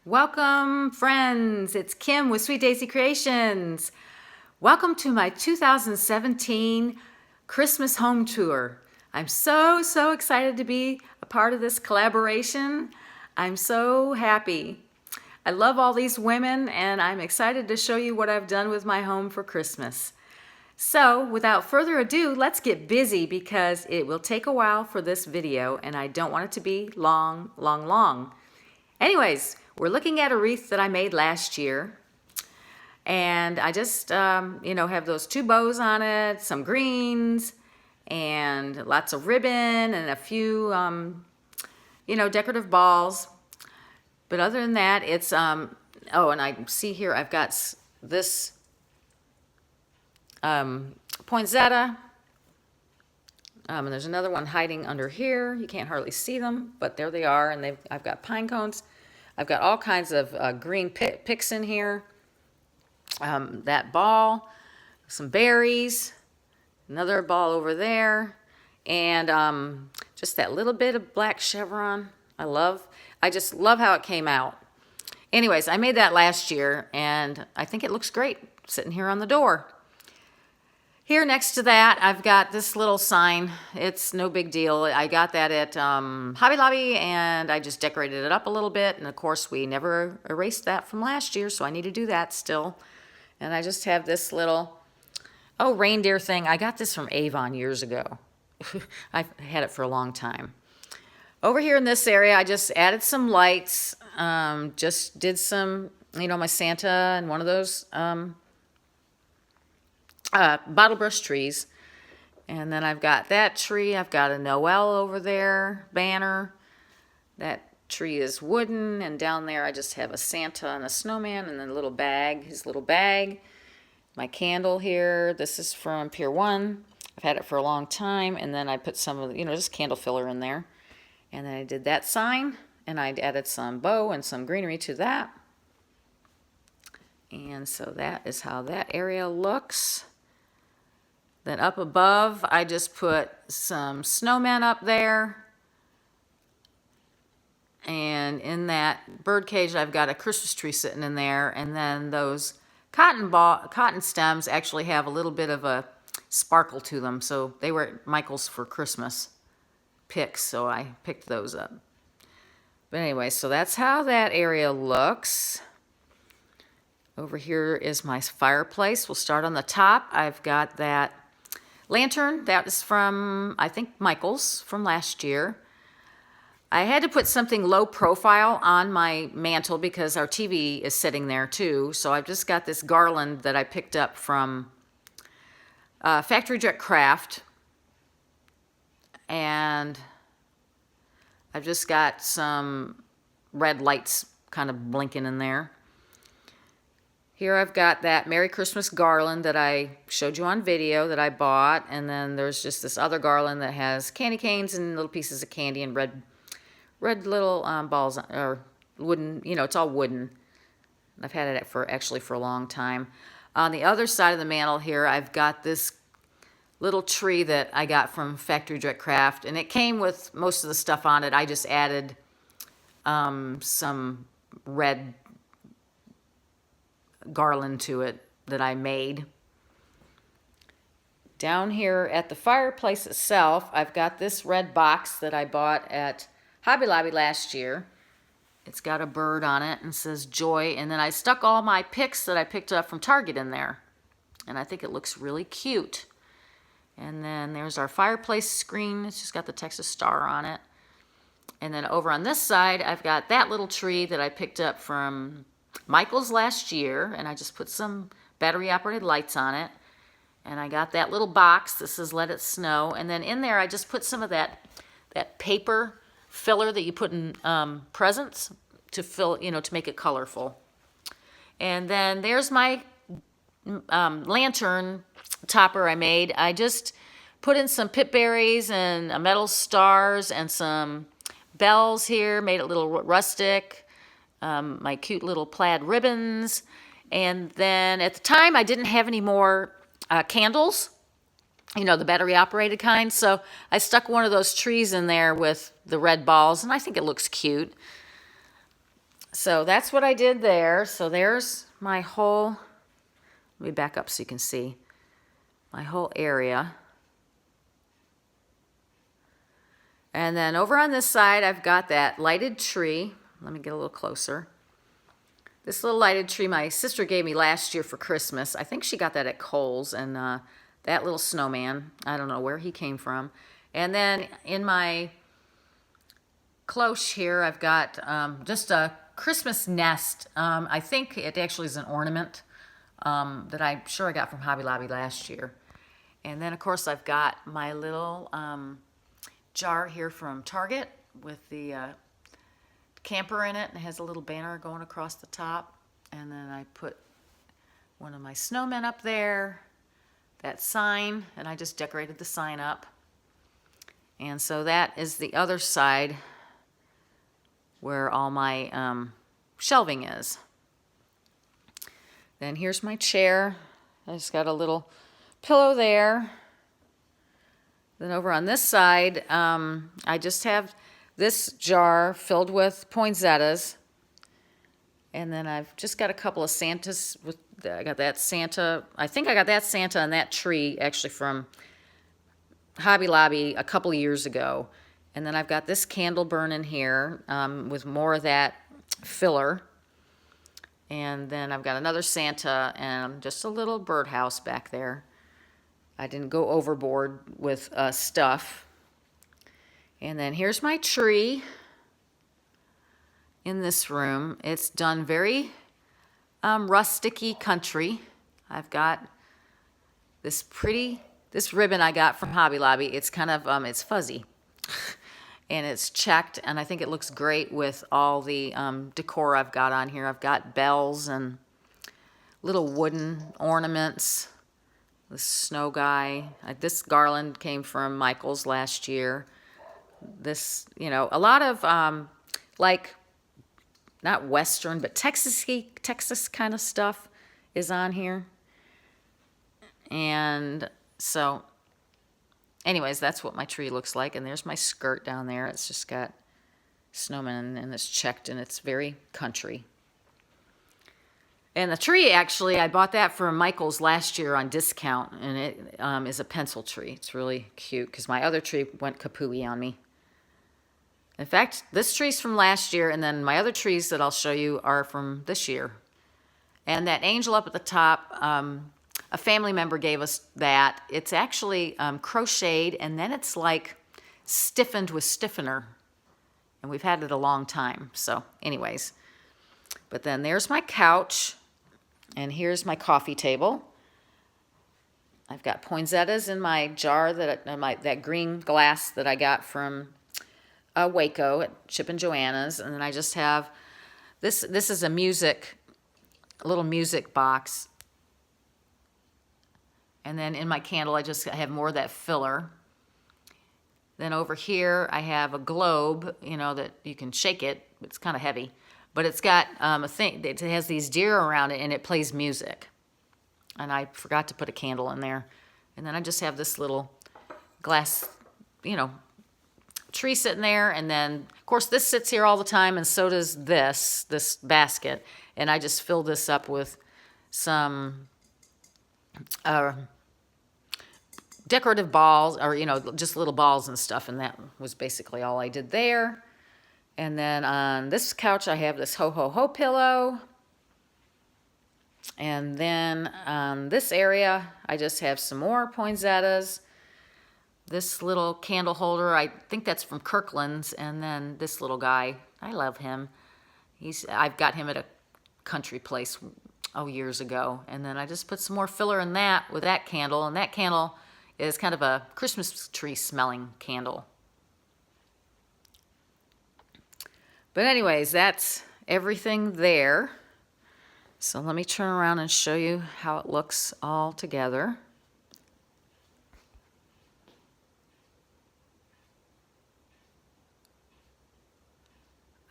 Welcome, friends. It's Kim with Sweet Daisy Creations. Welcome to my 2017 Christmas home tour. I'm so excited to be a part of this collaboration. I'm so happy. I love all these women, and I'm excited to show you what I've done with my home for Christmas. So, without further ado, let's get busy because it will take a while for this video, and I don't want it to be long. Anyways, we're looking at a wreath that I made last year. And I just, have those two bows on it, some greens, and lots of ribbon, and a few, decorative balls. But other than that, it's, and I see here I've got this poinsettia. And there's another one hiding under here. You can't hardly see them, but there they are. And I've got pine cones. I've got all kinds of green picks in here. That ball, some berries, another ball over there, and just that little bit of black chevron. I just love how it came out. Anyways, I made that last year, and I think it looks great sitting here on the door. Here next to that, I've got this little sign. It's no big deal. I got that at Hobby Lobby, and I just decorated it up a little bit. And of course, we never erased that from last year, so I need to do that still. And I just have this little, reindeer thing. I got this from Avon years ago. I've had it for a long time. Over here in this area, I just added some lights. Just did some, my Santa and one of those bottle brush trees. And then I've got that tree. I've got a Noel over there, banner. That tree is wooden, and down there I just have a Santa and a snowman and then a little bag, his little bag. My candle here, this is from Pier 1. I've had it for a long time, and then I put some of the, just candle filler in there. And then I did that sign, and I added some bow and some greenery to that. And so that is how that area looks. Then up above, I just put some snowmen up there. And in that bird cage, I've got a Christmas tree sitting in there. And then those cotton stems actually have a little bit of a sparkle to them. So they were at Michael's for Christmas picks, so I picked those up. But anyway, so that's how that area looks. Over here is my fireplace. We'll start on the top. I've got that lantern. That is from, I think, Michael's from last year. I had to put something low profile on my mantle because our TV is sitting there too. So I've just got this garland that I picked up from Factory Jet Craft. And I've just got some red lights kind of blinking in there. Here I've got that Merry Christmas garland that I showed you on video that I bought. And then there's just this other garland that has candy canes and little pieces of candy and red little balls, or wooden, it's all wooden. I've had it for a long time. On the other side of the mantle here, I've got this little tree that I got from Factory Jet Craft, and it came with most of the stuff on it. I just added some red garland to it that I made. Down here at the fireplace itself, I've got this red box that I bought at Hobby Lobby last year. It's got a bird on it and says joy, and then I stuck all my picks that I picked up from Target in there, and I think it looks really cute. And then there's our fireplace screen. It's just got the Texas Star on it. And then over on this side, I've got that little tree that I picked up from Michael's last year, and I just put some battery-operated lights on it. And I got that little box that says Let It Snow. And then in there, I just put some of that paper filler that you put in presents to fill, to make it colorful. And then there's my lantern topper I made. I just put in some pip berries and metal stars and some bells here, made it a little rustic, my cute little plaid ribbons. And then at the time, I didn't have any more candles, the battery operated kind. So I stuck one of those trees in there with the red balls, and I think it looks cute. So that's what I did there. So there's my whole, let me back up so you can see my whole area. And then over on this side, I've got that lighted tree. Let me get a little closer. This little lighted tree my sister gave me last year for Christmas. I think she got that at Kohl's, and that little snowman, I don't know where he came from. And then in my cloche here, I've got just a Christmas nest. I think it actually is an ornament that I'm sure I got from Hobby Lobby last year. And then, of course, I've got my little jar here from Target with the camper in it, and it has a little banner going across the top. And then I put one of my snowmen up there, that sign, and I just decorated the sign up. And so that is the other side where all my shelving is. Then here's my chair. I just got a little pillow there. Then over on this side, I just have this jar filled with poinsettias. And then I've just got a couple of Santas. I got that Santa. I think I got that Santa and that tree actually from Hobby Lobby a couple of years ago. And then I've got this candle burning here with more of that filler. And then I've got another Santa and just a little birdhouse back there. I didn't go overboard with stuff. And then here's my tree in this room. It's done very rustic-y country. I've got this ribbon I got from Hobby Lobby. It's kind of, it's fuzzy. And it's checked, and I think it looks great with all the decor I've got on here. I've got bells and little wooden ornaments. This snow guy. This garland came from Michael's last year. This, you know, a lot of like, not Western, but Texas kind of stuff is on here. And so, anyways, that's what my tree looks like. And there's my skirt down there. It's just got snowmen and it's checked and it's very country. And the tree, actually, I bought that from Michael's last year on discount, and it is a pencil tree. It's really cute because my other tree went kapooey on me. In fact, this tree's from last year, and then my other trees that I'll show you are from this year. And that angel up at the top, a family member gave us that. It's actually crocheted, and then it's like stiffened with stiffener. And we've had it a long time. So anyways, but then there's my couch. And here's my coffee table. I've got poinsettias in my jar, that green glass that I got from Waco at Chip and Joanna's. And then I just have, this is a little music box. And then in my candle, I have more of that filler. Then over here, I have a globe, you know, that you can shake it. It's kind of heavy. But it's got a thing, it has these deer around it, and it plays music. And I forgot to put a candle in there. And then I just have this little glass, you know, tree sitting there. And then, of course, this sits here all the time, and so does this basket. And I just fill this up with some decorative balls, or, you know, just little balls and stuff. And that was basically all I did there. And then on this couch, I have this ho-ho-ho pillow. And then on this area, I just have some more poinsettias. This little candle holder, I think that's from Kirkland's. And then this little guy, I love him. I've got him at a country place, years ago. And then I just put some more filler in that with that candle. And that candle is kind of a Christmas tree smelling candle. But anyways, that's everything there. So let me turn around and show you how it looks all together.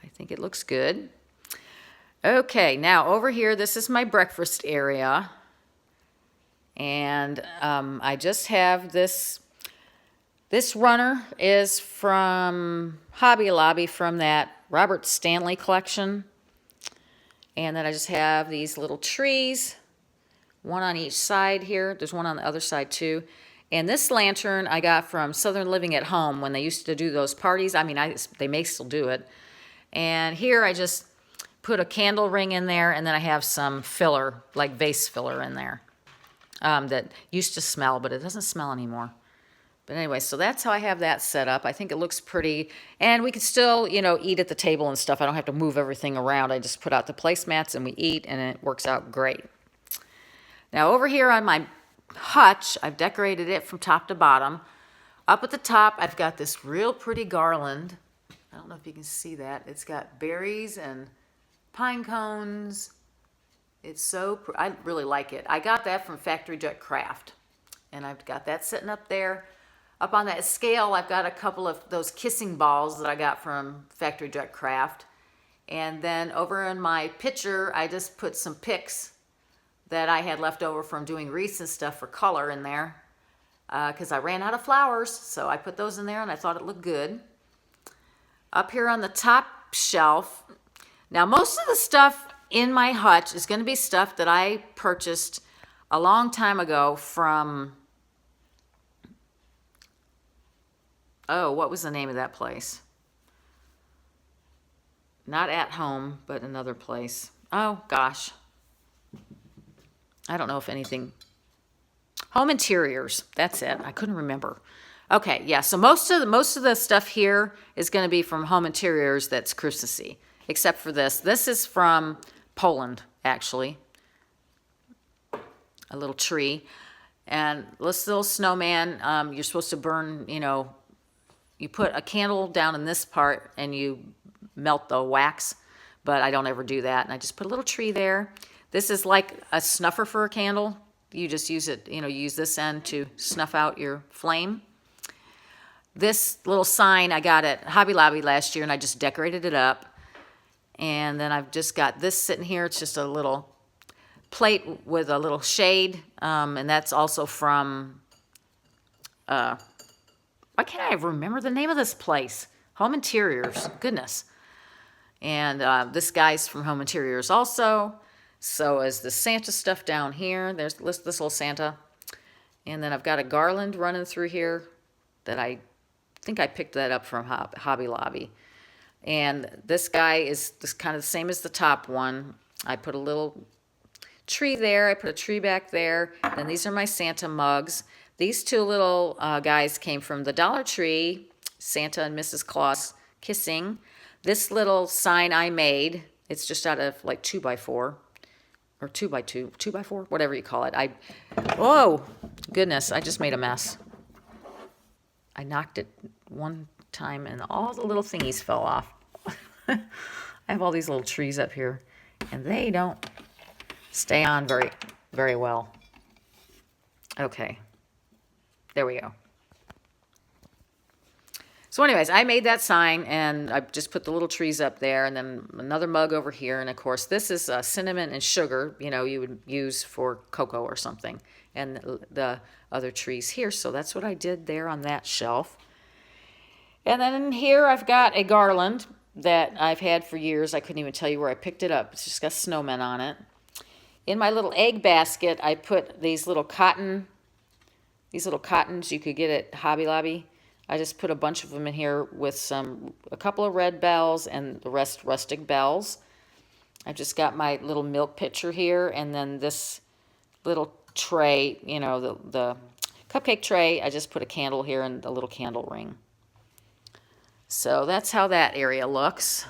I think it looks good. Okay, now over here, this is my breakfast area. And I just have this. This runner is from Hobby Lobby, from that Robert Stanley collection. And then I just have these little trees, one on each side here. There's one on the other side too. And this lantern I got from Southern Living at Home when they used to do those parties. I mean, they may still do it. And here I just put a candle ring in there, and then I have some filler, like vase filler in there, that used to smell, but it doesn't smell anymore. But anyway, so that's how I have that set up. I think it looks pretty, and we can still, you know, eat at the table and stuff. I don't have to move everything around. I just put out the placemats and we eat, and it works out great. Now over here on my hutch, I've decorated it from top to bottom. Up at the top, I've got this real pretty garland. I don't know if you can see that. It's got berries and pine cones. It's so, I really like it. I got that from Factory Jet Craft, and I've got that sitting up there. Up on that scale, I've got a couple of those kissing balls that I got from Factory Jet Craft. And then over in my pitcher, I just put some picks that I had left over from doing wreaths and stuff for color in there, because I ran out of flowers. So I put those in there and I thought it looked good. Up here on the top shelf, now most of the stuff in my hutch is going to be stuff that I purchased a long time ago from, oh, what was the name of that place? Not At Home, but another place. Oh, gosh. I don't know if anything. Home Interiors. That's it. I couldn't remember. Okay, yeah. So most of the stuff here is going to be from Home Interiors that's Christmassy, except for this. This is from Poland, actually. A little tree. And this little snowman, you're supposed to burn, you know, you put a candle down in this part and you melt the wax, but I don't ever do that. And I just put a little tree there. This is like a snuffer for a candle. You just use it, you know, you use this end to snuff out your flame. This little sign I got at Hobby Lobby last year, and I just decorated it up. And then I've just got this sitting here. It's just a little plate with a little shade, and that's also from, why can't I remember the name of this place? Home Interiors, goodness. And this guy's from Home Interiors also. So is the Santa stuff down here. There's this little Santa. And then I've got a garland running through here that I think I picked that up from Hobby Lobby. And this guy is just kind of the same as the top one. I put a little tree there. I put a tree back there. Then these are my Santa mugs. These two little guys came from the Dollar Tree, Santa and Mrs. Claus kissing. This little sign I made, it's just out of like 2x4 or 2x2, 2x4, whatever you call it. Oh, goodness, I just made a mess. I knocked it one time and all the little thingies fell off. I have all these little trees up here and they don't stay on very, very well. Okay. There we go. So anyways, I made that sign and I just put the little trees up there and then another mug over here. And of course, this is cinnamon and sugar, you know, you would use for cocoa or something. And the other trees here. So that's what I did there on that shelf. And then in here, I've got a garland that I've had for years. I couldn't even tell you where I picked it up. It's just got snowmen on it. In my little egg basket, I put these little cottons you could get at Hobby Lobby. I just put a bunch of them in here with a couple of red bells and the rest rustic bells. I've just got my little milk pitcher here and then this little tray, you know, the cupcake tray. I just put a candle here and a little candle ring. So that's how that area looks.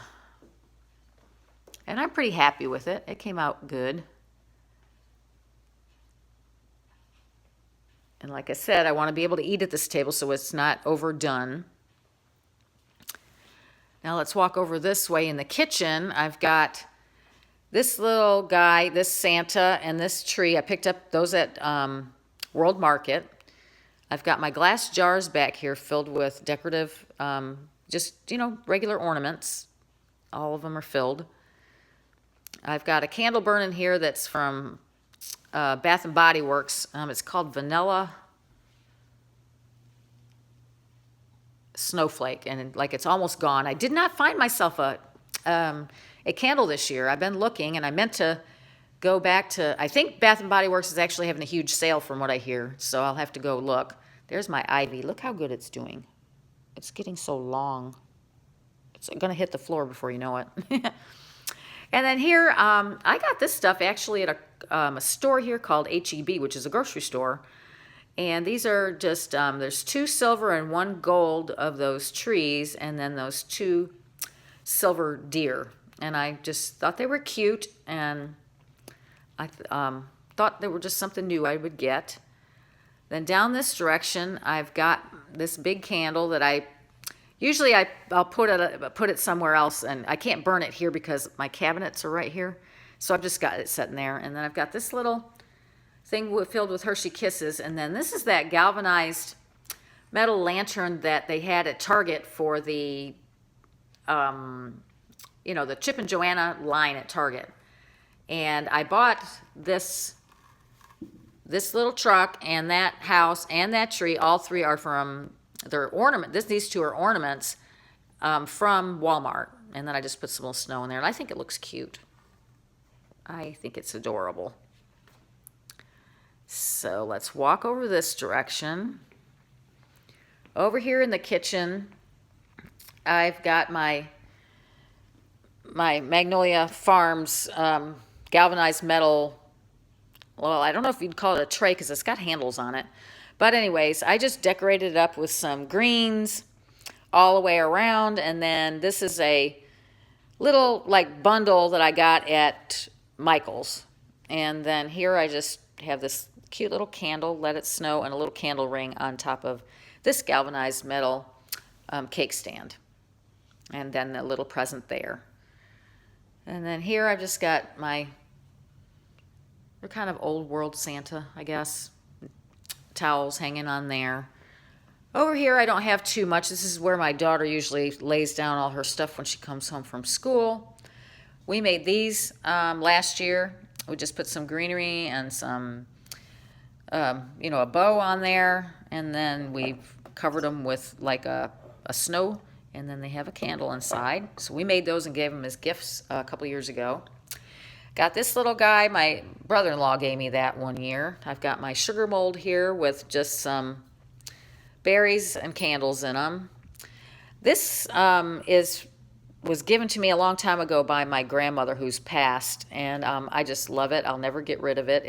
And I'm pretty happy with it. It came out good. And like I said, I want to be able to eat at this table so it's not overdone. Now let's walk over this way in the kitchen. I've got this little guy, this Santa, and this tree. I picked up those at World Market. I've got my glass jars back here filled with decorative, just, you know, regular ornaments. All of them are filled. I've got a candle burning here that's from Bath and Body Works. It's called Vanilla Snowflake, and like it's almost gone. I did not find myself a a candle this year. I've been looking, and I meant to go back to, I think Bath & Body Works is actually having a huge sale from what I hear, so I'll have to go look. There's my ivy. Look how good it's doing. It's getting so long. It's going to hit the floor before you know it. And then here, I got this stuff actually at a store here called H-E-B, which is a grocery store. And these are just, there's 2 silver and 1 gold of those trees, and then those 2 silver deer. And I just thought they were cute, and I thought they were just something new I would get. Then down this direction, I've got this big candle that I'll put it somewhere else, and I can't burn it here because my cabinets are right here. So I've just got it sitting there. And then I've got this little thing filled with Hershey Kisses. And then this is that galvanized metal lantern that they had at Target for the, the Chip and Joanna line at Target. And I bought this little truck and that house and that tree. All 3 are from... They're these 2 are ornaments from Walmart. And then I just put some little snow in there. And I think it looks cute. I think it's adorable. So let's walk over this direction. Over here in the kitchen, I've got my Magnolia Farms galvanized metal. Well, I don't know if you'd call it a tray because it's got handles on it. But anyways, I just decorated it up with some greens all the way around. And then this is a little like bundle that I got at Michael's. And then here I just have this cute little candle, Let It Snow, and a little candle ring on top of this galvanized metal cake stand. And then a little present there. And then here I've just got they're kind of old world Santa, I guess. Towels hanging on there. Over here I don't have too much. This is where my daughter usually lays down all her stuff when she comes home from school. We made these last year. We just put some greenery and some, a bow on there, and then we've covered them with like a snow, and then they have a candle inside. So we made those and gave them as gifts a couple years ago. Got this little guy, my brother-in-law gave me that one year. I've got my sugar mold here with just some berries and candles in them. This was given to me a long time ago by my grandmother who's passed, and I just love it. I'll never get rid of it.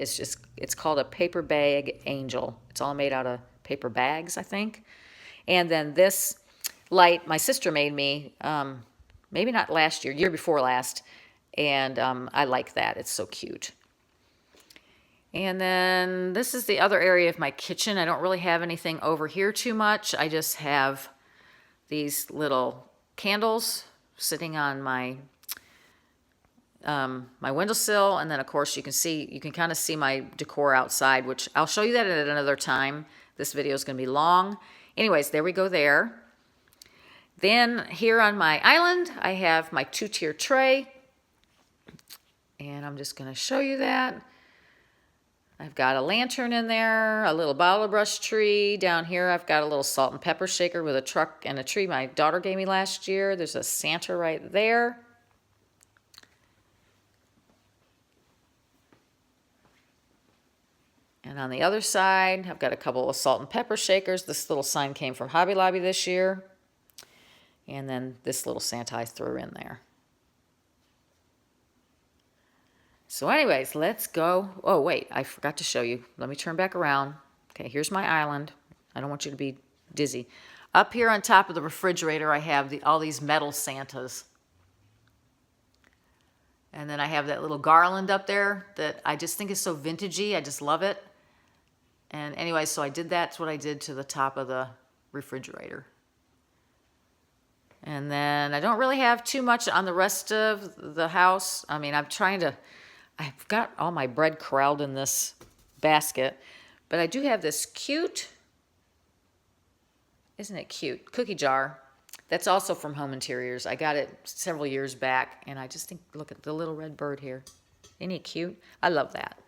It's called a paper bag angel. It's all made out of paper bags, I think. And then this light my sister made me, maybe not last year, year before last. And I like that. It's so cute. And then this is the other area of my kitchen. I don't really have anything over here too much. I just have these little candles sitting on my my windowsill. And then, of course, you can kind of see my decor outside, which I'll show you that at another time. This video is going to be long. Anyways, there we go there. Then here on my island, I have my 2-tier tray. And I'm just going to show you that. I've got a lantern in there, a little bottle brush tree. Down here I've got a little salt and pepper shaker with a truck and a tree my daughter gave me last year. There's a Santa right there. And on the other side, I've got a couple of salt and pepper shakers. This little sign came from Hobby Lobby this year. And then this little Santa I threw in there. So anyways, let's go. Oh, wait, I forgot to show you. Let me turn back around. Okay, here's my island. I don't want you to be dizzy. Up here on top of the refrigerator, I have all these metal Santas. And then I have that little garland up there that I just think is so vintagey. I just love it. And anyway, so I did that's what I did to the top of the refrigerator. And then I don't really have too much on the rest of the house. I mean, I've got all my bread corralled in this basket, but I do have this cute, isn't it cute, cookie jar. That's also from Home Interiors. I got it several years back, and I just think, look at the little red bird here. Isn't he cute? I love that.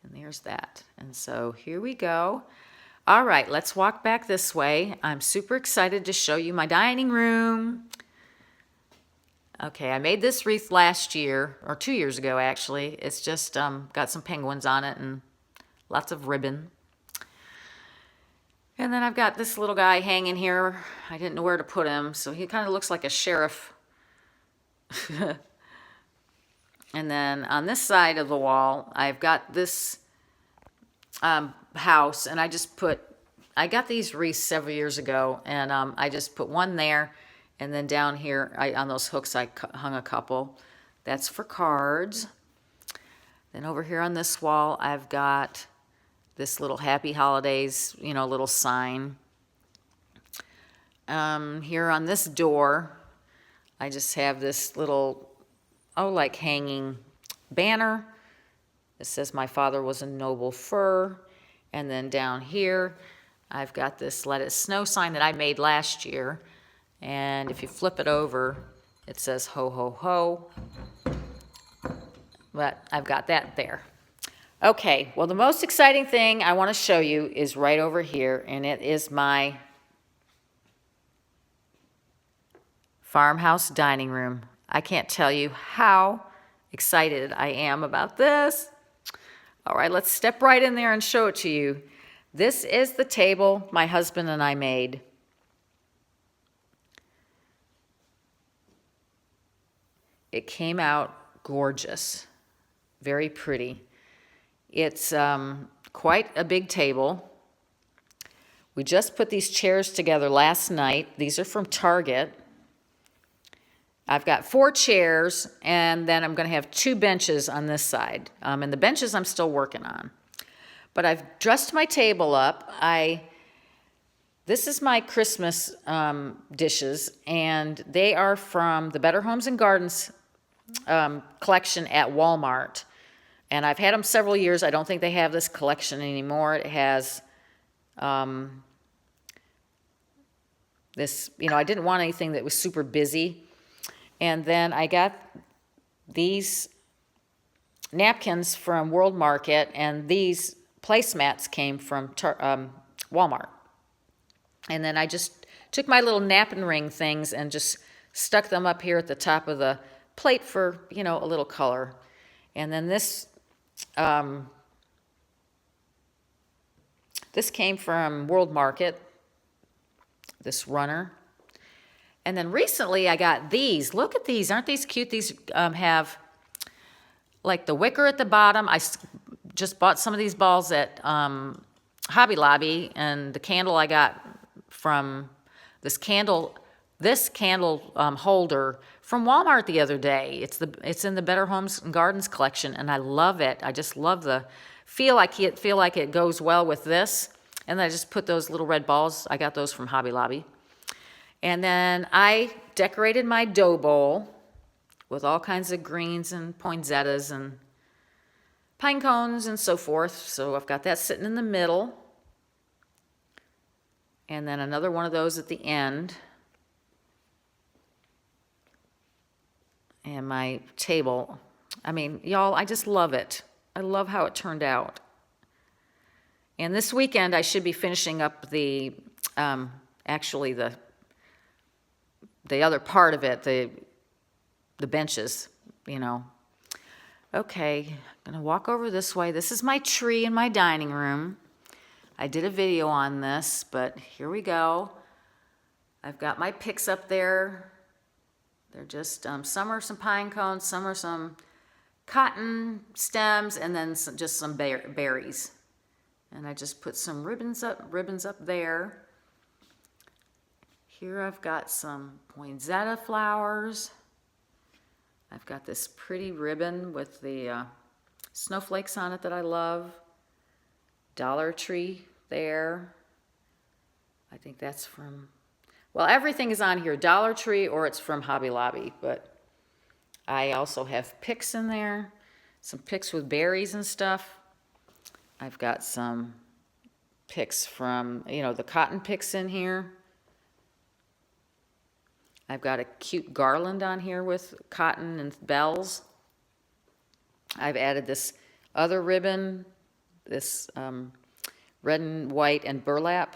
And there's that. And so here we go. All right, let's walk back this way. I'm super excited to show you my dining room. Okay, I made this wreath last year, or 2 years ago actually. It's just got some penguins on it and lots of ribbon. And then I've got this little guy hanging here. I didn't know where to put him, so he kind of looks like a sheriff. And then on this side of the wall, I've got this house, and I got these wreaths several years ago, and I just put one there, and then down here, on those hooks, I hung a couple. That's for cards. Then over here on this wall, I've got this little Happy Holidays, little sign. Here on this door, I just have this little, like hanging banner. It says, "My father was a noble fir." And then down here, I've got this "Let It Snow" sign that I made last year. And if you flip it over, it says "Ho, ho, ho." But I've got that there. Okay, well, the most exciting thing I want to show you is right over here, and it is my farmhouse dining room. I can't tell you how excited I am about this. All right, let's step right in there and show it to you. This is the table my husband and I made. It came out gorgeous, very pretty. It's quite a big table. We just put these chairs together last night. These are from Target. I've got 4 chairs, and then I'm going to have 2 benches on this side. And the benches I'm still working on. But I've dressed my table up. This is my Christmas dishes, and they are from the Better Homes and Gardens collection at Walmart. And I've had them several years. I don't think they have this collection anymore. It has this, I didn't want anything that was super busy. And then I got these napkins from World Market, and these placemats came from Walmart. And then I just took my little napkin ring things and just stuck them up here at the top of the plate for, a little color. And then this came from World Market, this runner. And then recently I got these. Look at these. Aren't these cute? These have like the wicker at the bottom. I just bought some of these balls at Hobby Lobby, and the candle I got from this candle holder from Walmart the other day. It's in the Better Homes and Gardens collection, and I love it. I just love the feel like it goes well with this. And then I just put those little red balls. I got those from Hobby Lobby. And then I decorated my dough bowl with all kinds of greens and poinsettias and pine cones and so forth. So I've got that sitting in the middle. And then another one of those at the end. And my table. I mean, y'all, I just love it. I love how it turned out. And this weekend I should be finishing up the other part of it, the benches, Okay, I'm gonna walk over this way. This is my tree in my dining room. I did a video on this, but here we go. I've got my picks up there. They're just, some are some pine cones, some are some cotton stems, and then just some berries. And I just put some ribbons up there. Here I've got some poinsettia flowers. I've got this pretty ribbon with the snowflakes on it that I love. Dollar Tree there. I think that's from, well, everything is on here, Dollar Tree or it's from Hobby Lobby, but I also have picks in there, some picks with berries and stuff. I've got some picks from, the cotton picks in here. I've got a cute garland on here with cotton and bells. I've added this other ribbon, this red and white and burlap.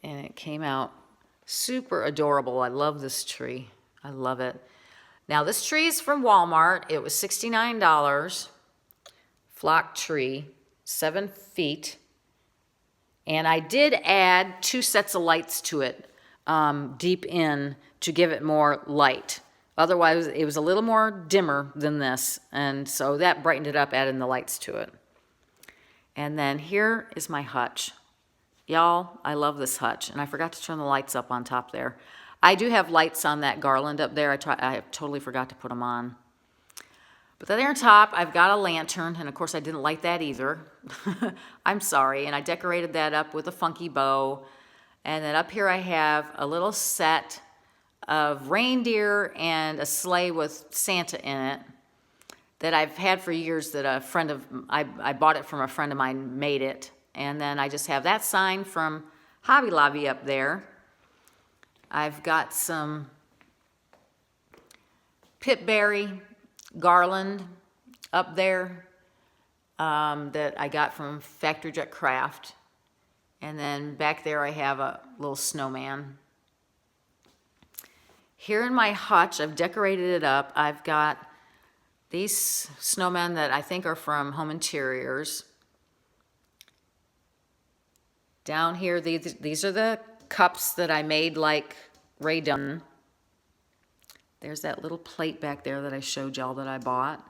And it came out super adorable. I love this tree. I love it. Now this tree is from Walmart. It was $69. Flock tree, 7 feet. And I did add 2 sets of lights to it deep in to give it more light. Otherwise, it was a little more dimmer than this. And so that brightened it up, adding the lights to it. And then here is my hutch. Y'all, I love this hutch. And I forgot to turn the lights up on top there. I do have lights on that garland up there. I totally forgot to put them on. But there on top, I've got a lantern. And of course, I didn't light that either. I'm sorry. And I decorated that up with a funky bow. And then up here I have a little set of reindeer and a sleigh with Santa in it that I've had for years, that I bought it from a friend of mine, made it. And then I just have that sign from Hobby Lobby up there. I've got some pipberry garland up there that I got from Factory Jet Craft. And then back there I have a little snowman. Here in my hutch, I've decorated it up. I've got these snowmen that I think are from Home Interiors. Down here, these are the cups that I made like Ray Dunn. There's that little plate back there that I showed y'all that I bought.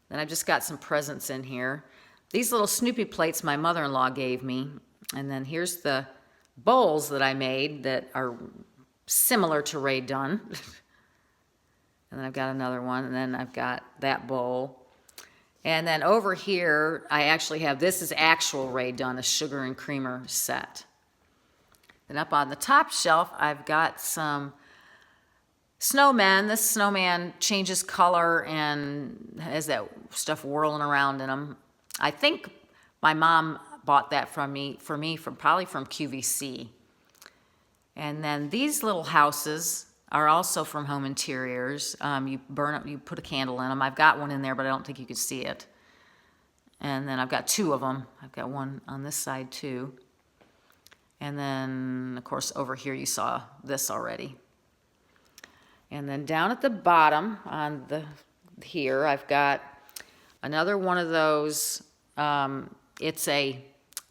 Then I've just got some presents in here. These little Snoopy plates my mother-in-law gave me. And then here's the bowls that I made that are similar to Ray Dunn. And then I've got another one, and then I've got that bowl. And then over here, I actually have, this is actual Ray Dunn, a sugar and creamer set. Then up on the top shelf, I've got some snowmen. This snowman changes color and has that stuff whirling around in them. I think my mom bought that probably from QVC. And then these little houses are also from Home Interiors. You put a candle in them. I've got one in there, but I don't think you could see it. And then I've got 2 of them. I've got one on this side too. And then, of course, over here you saw this already. And then down at the bottom here, I've got another one of those. It's a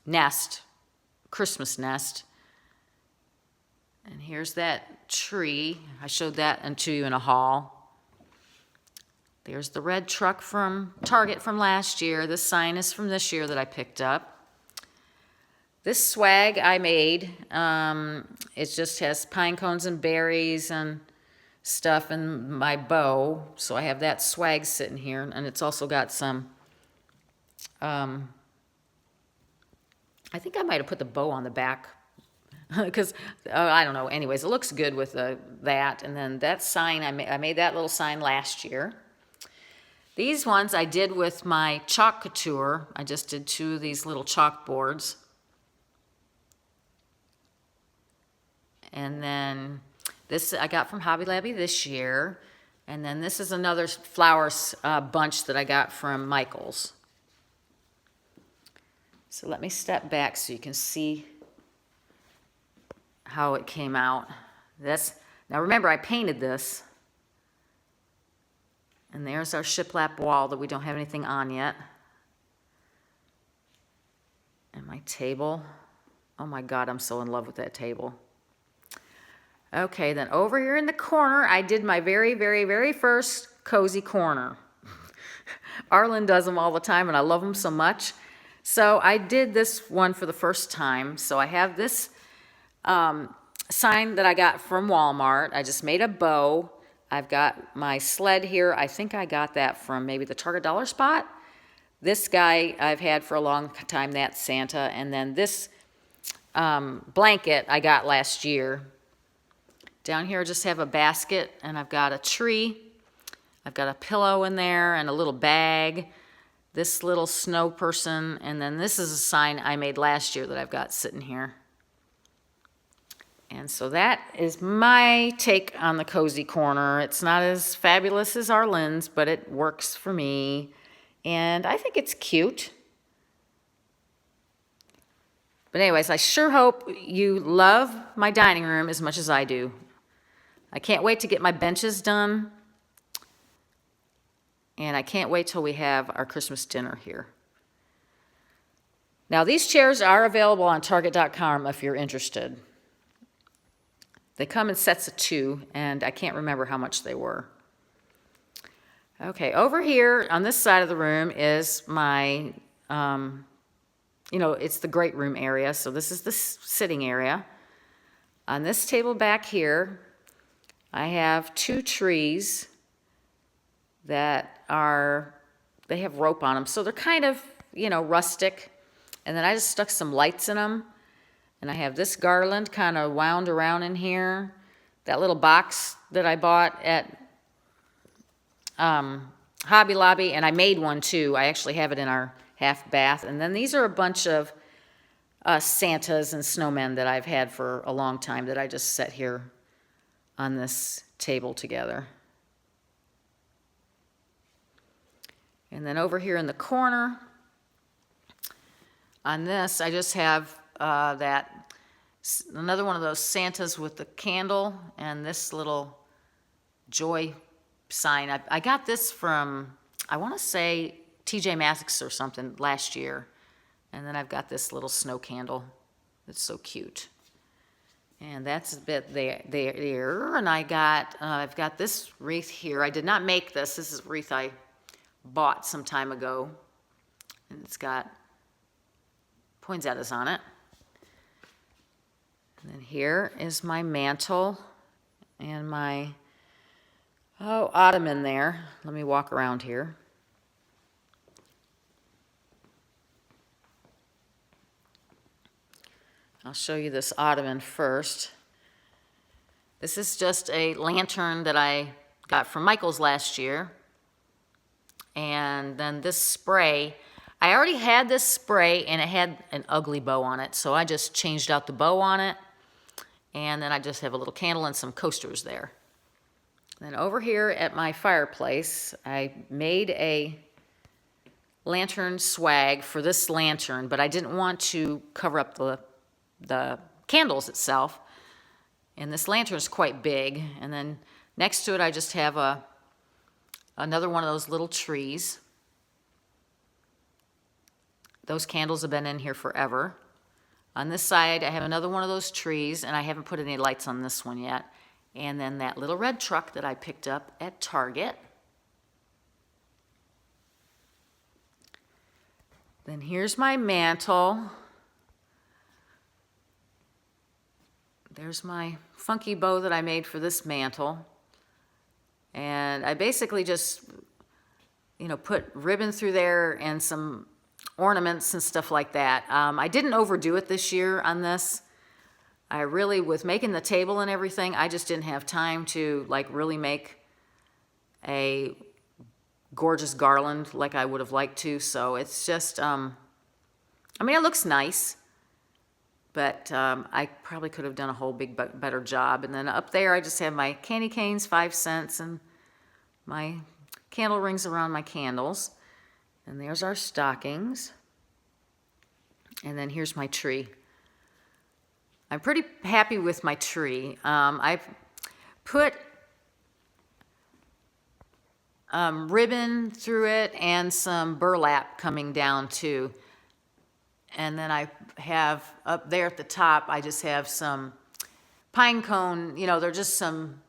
nest, Christmas nest. And here's that tree. I showed that to you in a haul. There's the red truck from Target from last year. This sign is from this year that I picked up. This swag I made. It just has pine cones and berries and stuff in my bow. So I have that swag sitting here. And it's also got some, I think I might have put the bow on the back. Because, I don't know, anyways, it looks good with that. And then that sign, I made that little sign last year. These ones I did with my chalk couture. I just did 2 of these little chalkboards. And then this I got from Hobby Lobby this year. And then this is another flowers bunch that I got from Michael's. So let me step back so you can see how it came out. Now remember, I painted this. And there's our shiplap wall that we don't have anything on yet. And my table. Oh my God, I'm so in love with that table. Okay, then over here in the corner, I did my very, very, very first cozy corner. Arlen does them all the time, and I love them so much. So I did this one for the first time. So I have this sign that I got from Walmart. I just made a bow. I've got my sled here. I think I got that from maybe the Target Dollar Spot. This guy I've had for a long time, that's Santa. And then this blanket I got last year. Down here I just have a basket, and I've got a tree. I've got a pillow in there and a little bag. This little snow person. And then this is a sign I made last year that I've got sitting here. And so that is my take on the cozy corner. It's not as fabulous as Arlen's, but it works for me. And I think it's cute. But anyways, I sure hope you love my dining room as much as I do. I can't wait to get my benches done. And I can't wait till we have our Christmas dinner here. Now, these chairs are available on Target.com if you're interested. They come in sets of 2, and I can't remember how much they were. Okay, over here on this side of the room is my, it's the great room area. So this is the sitting area. On this table back here, I have 2 trees that they have rope on them. So they're kind of, rustic. And then I just stuck some lights in them. And I have this garland kind of wound around in here. That little box that I bought at Hobby Lobby, and I made one too. I actually have it in our half bath. And then these are a bunch of Santas and snowmen that I've had for a long time that I just set here on this table together. And then over here in the corner, on this, I just have another one of those Santas with the candle and this little joy sign. I got this from, I want to say, TJ Maxx or something last year. And then I've got this little snow candle that's so cute. And that's a bit there. And I've got this wreath here. I did not make this. This is a wreath I bought some time ago. And it's got poinsettias on it. And then here is my mantle and my ottoman there. Let me walk around here. I'll show you this ottoman first. This is just a lantern that I got from Michael's last year. And then this spray, I already had this spray and it had an ugly bow on it. So I just changed out the bow on it. And then I just have a little candle and some coasters there. Then over here at my fireplace, I made a lantern swag for this lantern, but I didn't want to cover up the candles itself. And this lantern is quite big. And then next to it, I just have another one of those little trees. Those candles have been in here forever. On this side, I have another one of those trees, and I haven't put any lights on this one yet. And then that little red truck that I picked up at Target. Then here's my mantle. There's my funky bow that I made for this mantle. And I basically just, put ribbon through there and some ornaments and stuff like that. I didn't overdo it this year on this. I really, with making the table and everything, I just didn't have time to really make a gorgeous garland like I would have liked to. So it's just, it looks nice, but I probably could have done a whole better job. And then up there, I just have my candy canes, 5 cents, and my candle rings around my candles. And there's our stockings. And then here's my tree. I'm pretty happy with my tree. I've put ribbon through it and some burlap coming down too. And then I have up there at the top, I just have some pine cone, they're just some,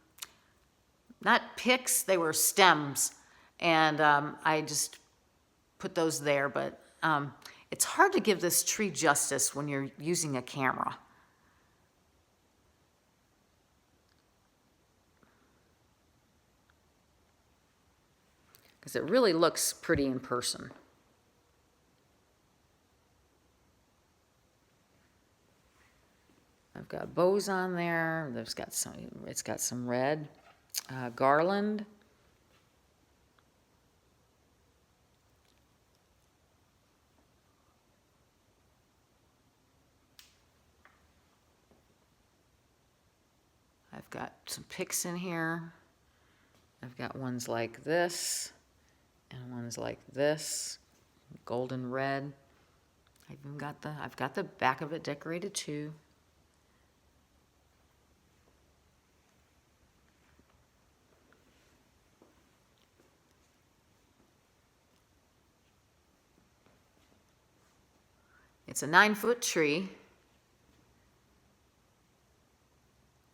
not picks, they were stems. And I just put those there, but it's hard to give this tree justice when you're using a camera. Because it really looks pretty in person. I've got bows on there. It's got some red garland. I've got some picks in here. I've got ones like this and ones like this, golden red. I've got the back of it decorated too. It's a 9-foot tree.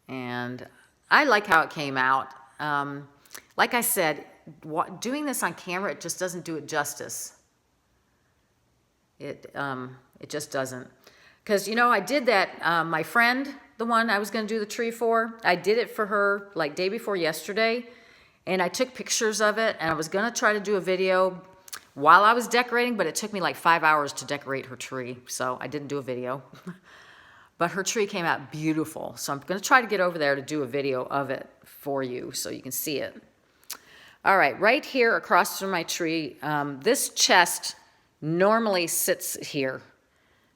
And I like how it came out. Like I said, doing this on camera, it just doesn't do it justice. It just doesn't. Because, you know, I did that, my friend, the one I was going to do the tree for, I did it for her like day before yesterday. And I took pictures of it, and I was going to try to do a video while I was decorating, but it took me like 5 hours to decorate her tree, so I didn't do a video. But her tree came out beautiful, so I'm going to try to get over there to do a video of it for you so you can see it. All right, right here across from my tree, this chest normally sits here.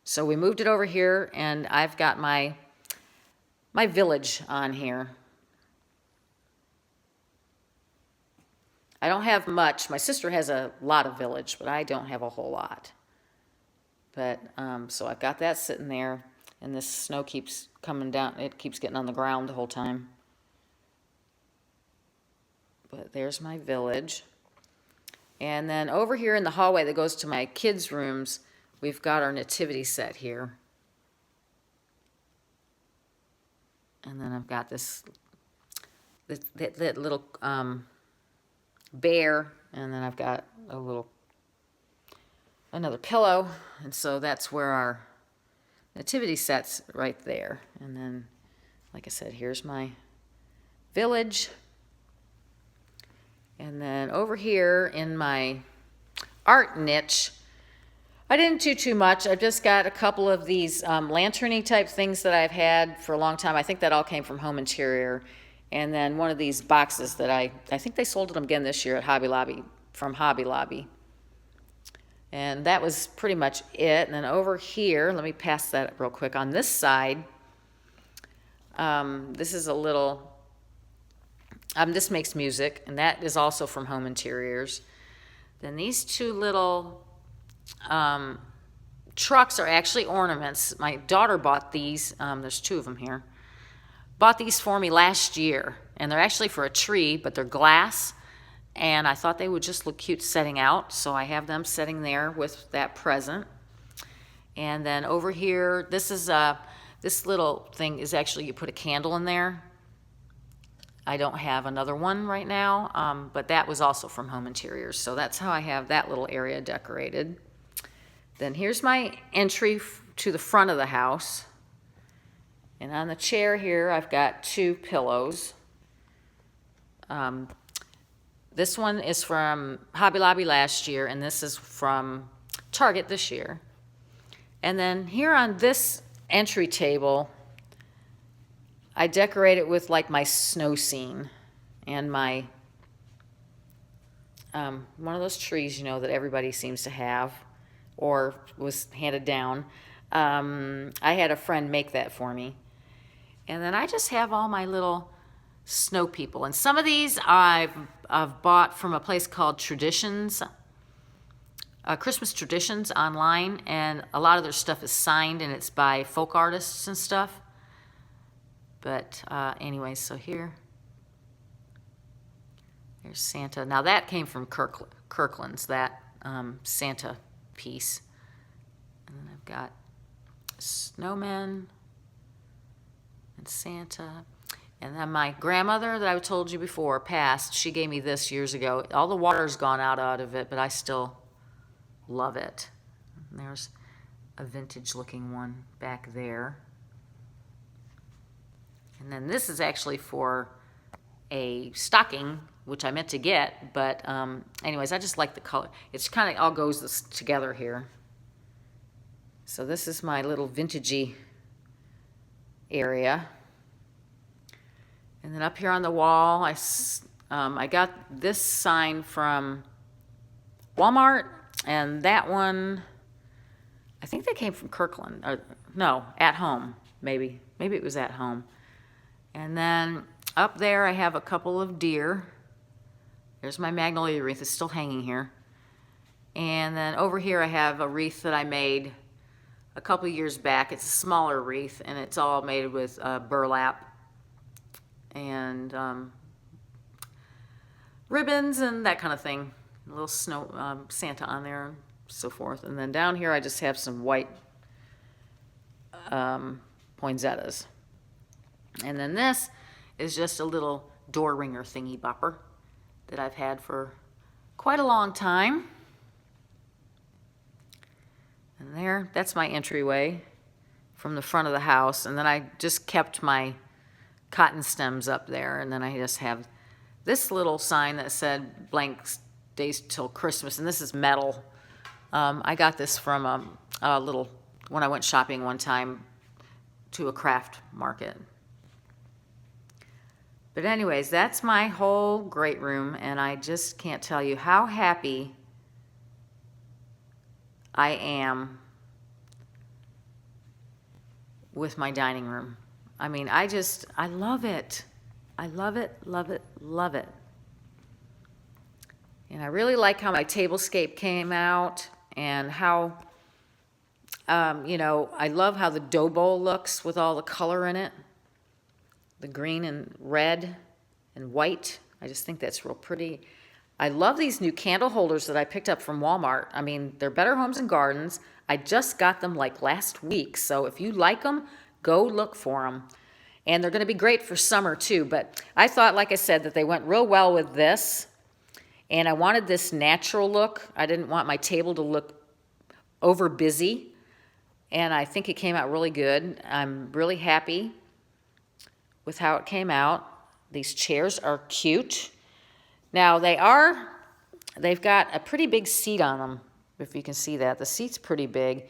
So we moved it over here, and I've got my village on here. I don't have much. My sister has a lot of village, but I don't have a whole lot. But so I've got that sitting there, and this snow keeps coming down. It keeps getting on the ground the whole time. But there's my village. And then over here in the hallway that goes to my kids' rooms, we've got our nativity set here. And then I've got that little bear, and then I've got another pillow, and so that's where our nativity set's right there. And then, like I said, here's my village. And then over here in my art niche, I didn't do too much. I've just got a couple of these lantern-y type things that I've had for a long time. I think that all came from Home Interior. And then one of these boxes that I think they sold them again this year at Hobby Lobby, from Hobby Lobby. And that was pretty much it. And then over here, let me pass that real quick. On this side, this is a little, this makes music, and that is also from Home Interiors. Then these two little trucks are actually ornaments. My daughter bought these. There's two of them here. Bought these for me last year, and they're actually for a tree, but they're glass, and I thought they would just look cute setting out, so I have them sitting there with that present. And then over here, this little thing is actually, you put a candle in there. I don't have another one right now, but that was also from Home Interiors, so that's how I have that little area decorated. Then here's my entry to the front of the house. And on the chair here, I've got two pillows. This one is from Hobby Lobby last year, and this is from Target this year. And then here on this entry table, I decorate it with like my snow scene and my, one of those trees, you know, that everybody seems to have or was handed down. I had a friend make that for me. And then I just have all my little snow people. And some of these I've bought from a place called Traditions, Christmas Traditions online. And a lot of their stuff is signed, and it's by folk artists and stuff. But anyway, so there's Santa. Now that came from Kirkland's, that Santa piece. And then I've got snowmen and Santa. And then my grandmother that I told you before passed. She gave me this years ago. All the water's gone out of it, but I still love it. And there's a vintage looking one back there. And then this is actually for a stocking, which I meant to get, but anyways, I just like the color. It's kind of all goes together here. So this is my little vintagey area. And then up here on the wall, I got this sign from Walmart, and that one, I think they came from Kirkland, or no, At Home, maybe it was At Home. And then up there I have a couple of deer. There's my magnolia wreath, it's still hanging here. And then over here I have a wreath that I made a couple years back. It's a smaller wreath, and it's all made with burlap and ribbons and that kind of thing. A little snow Santa on there and so forth. And then down here I just have some white poinsettias. And then this is just a little door ringer thingy bopper that I've had for quite a long time. And there, that's my entryway from the front of the house. And then I just kept my cotton stems up there. And then I just have this little sign that said blank days till Christmas. And this is metal. I got this from when I went shopping one time to a craft market. But anyways, that's my whole great room, and I just can't tell you how happy I am with my dining room. I mean, I love it. I love it, love it, love it. And I really like how my tablescape came out and how, I love how the dough bowl looks with all the color in it. The green and red and white. I just think that's real pretty. I love these new candle holders that I picked up from Walmart. I mean, they're Better Homes and Gardens. I just got them like last week. So if you like them, go look for them. And they're going to be great for summer too. But I thought, like I said, that they went real well with this. And I wanted this natural look. I didn't want my table to look over busy. And I think it came out really good. I'm really happy with how it came out. These chairs are cute. Now they've got a pretty big seat on them, if you can see that. The seat's pretty big,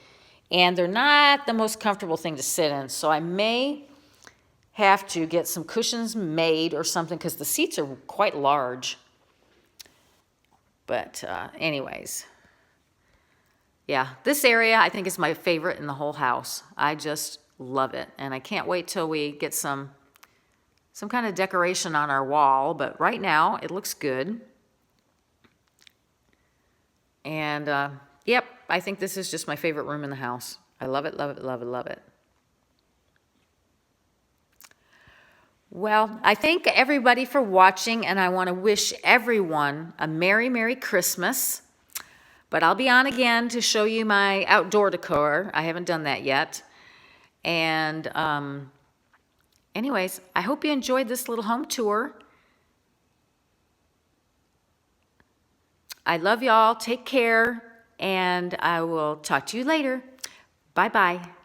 and they're not the most comfortable thing to sit in, so I may have to get some cushions made or something because the seats are quite large. But anyways, yeah, this area I think is my favorite in the whole house. I just love it, and I can't wait till we get some kind of decoration on our wall, but right now it looks good. And yep, I think this is just my favorite room in the house. I love it, love it, love it, love it. Well, I thank everybody for watching, and I want to wish everyone a Merry, Merry Christmas. But I'll be on again to show you my outdoor decor. I haven't done that yet. And anyways, I hope you enjoyed this little home tour. I love y'all. Take care, and I will talk to you later. Bye-bye.